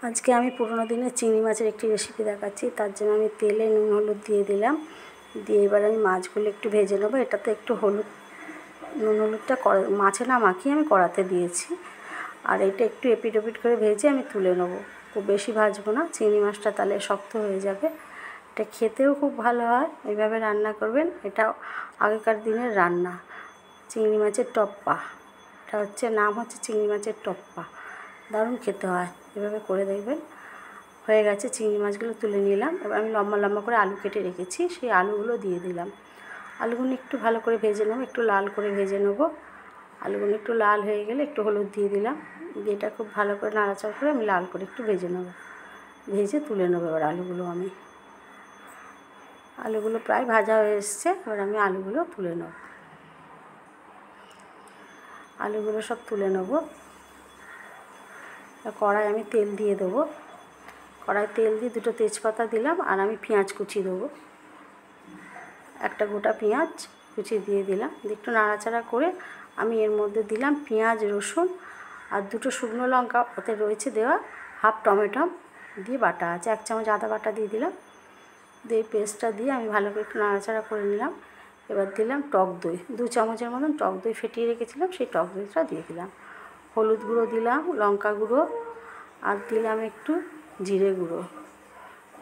আজকে আমি পুরোনো দিনের চিংড়ি মাছের একটি রেসিপি দেখাচ্ছি। তার জন্য আমি তেলে নুন হলুদ দিয়ে দিলাম, দিয়ে এবার আমি মাছগুলো একটু ভেজে নেবো। এটাতে একটু হলুদ নুন হলুদটা মাছে না মাখিয়ে আমি কড়াতে দিয়েছি। আর এটা একটু এপিট ওপিট করে ভেজে আমি তুলে নেবো। খুব বেশি ভাজবো না, চিংড়ি মাছটা তাহলে শক্ত হয়ে যাবে। এটা খেতেও খুব ভালো হয়, এইভাবে রান্না করবেন। এটা আগেকার দিনের রান্না, চিংড়ি মাছের টপ্পা। এটা হচ্ছে নাম হচ্ছে চিংড়ি মাছের টপ্পা, দারুণ খেতে হয়, এভাবে করে দেখবেন। হয়ে গেছে, চিংড়ি মাছগুলো তুলে নিলাম। এবার আমি লম্বা লম্বা করে আলু কেটে রেখেছি, সেই আলুগুলো দিয়ে দিলাম। আলুগুলো একটু ভালো করে ভেজে নেবো, একটু লাল করে ভেজে নেবো। আলুগুলো একটু লাল হয়ে গেলে একটু হলুদ দিয়ে দিলাম, দিয়ে এটা খুব ভালো করে নাড়াচাড়া করে আমি লাল করে একটু ভেজে নেবো। ভেজে তুলে নেবো এবার আলুগুলো প্রায় ভাজা হয়ে এসছে। এবার আমি আলুগুলো তুলে নেব, আলুগুলো সব তুলে নেবো। কড়াই আমি তেল দিয়ে দেবো, কড়াই তেল দিয়ে দুটো তেজপাতা দিলাম, আর আমি পেঁয়াজ কুচি দেবো। একটা গোটা পেঁয়াজ কুচি দিয়ে দিলাম, একটু নাড়াচাড়া করে আমি এর মধ্যে দিলাম পেঁয়াজ রসুন আর দুটো শুকনো লঙ্কা ওতে রয়েছে দেওয়া, হাফ টমেটো দিয়ে বাটা আছে, 1 চামচ আদা বাটা দিয়ে দিলাম। দিয়ে পেস্টটা দিয়ে আমি ভালো করে একটু নাড়াচাড়া করে নিলাম। এবার দিলাম টক দই, 2 চামচের মতন টক দই ফেটিয়ে রেখেছিলাম, সেই টক দইটা দিয়ে দিলাম। হলুদ গুঁড়ো দিলাম, লঙ্কা গুঁড়ো, আর দিলাম একটু জিরে গুঁড়ো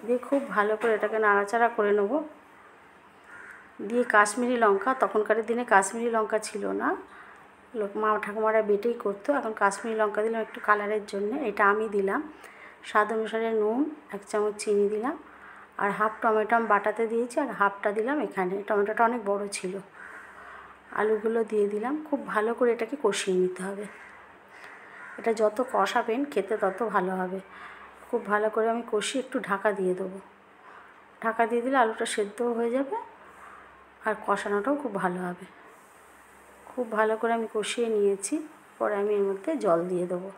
দিয়ে খুব ভালো করে এটাকে নাড়াচাড়া করে নেব। দিয়ে কাশ্মীরি লঙ্কা, তখনকার দিনে কাশ্মীরি লঙ্কা ছিল না, মা ঠাকুমারা বেটেই করতো, এখন কাশ্মীরি লঙ্কা দিলাম একটু কালারের জন্য। এটা আমি দিলাম। স্বাদ অনুসারে নুন, 1 চামচ চিনি দিলাম, আর হাফ টমেটো বাটাতে দিয়েছি, আর হাফটা দিলাম এখানে, টমেটোটা অনেক বড় ছিল। আলুগুলো দিয়ে দিলাম, খুব ভালো করে এটাকে কষিয়ে নিতে হবে। এটা যত কষাবেন খেতে তত ভালো হবে। খুব ভালো করে আমি কষিয়ে একটু ঢাকা দিয়ে দেবো। ঢাকা দিয়ে দিলে আলুটা সেদ্ধও হয়ে যাবে আর কষানোটাও খুব ভালো হবে। খুব ভালো করে আমি কষিয়ে নিয়েছি। পরে আমি এর মধ্যে জল দিয়ে দেবো,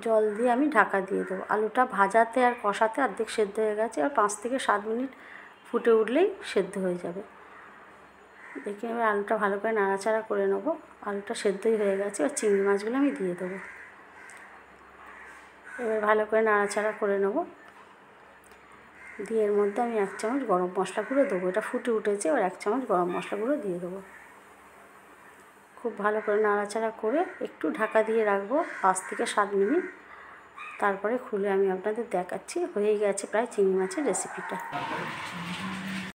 জল দিয়ে আমি ঢাকা দিয়ে দেবো। আলুটা ভাজাতে আর কষাতে অর্ধেক সেদ্ধ হয়ে গেছে, আর 5 থেকে 7 মিনিট ফুটে উঠলেই সেদ্ধ হয়ে যাবে। দেখে এবার আলুটা ভালো করে নাড়াচাড়া করে নেবো। আলুটা সেদ্ধই হয়ে গেছে, আর চিংড়ি মাছগুলো আমি দিয়ে দেবো। এবার ভালো করে নাড়াচাড়া করে নেবো, দিয়ে এর মধ্যে আমি 1 চামচ গরম মশলা গুঁড়ো দেবো। এটা ফুটে উঠেছে, এবার 1 চামচ গরম মশলা গুঁড়ো দিয়ে দেবো। খুব ভালো করে নাড়াচাড়া করে একটু ঢাকা দিয়ে রাখবো 5 থেকে 7 মিনিট। তারপরে খুলে আমি আপনাদের দেখাচ্ছি। হয়ে গেছে প্রায় চিংড়ি মাছের রেসিপিটা।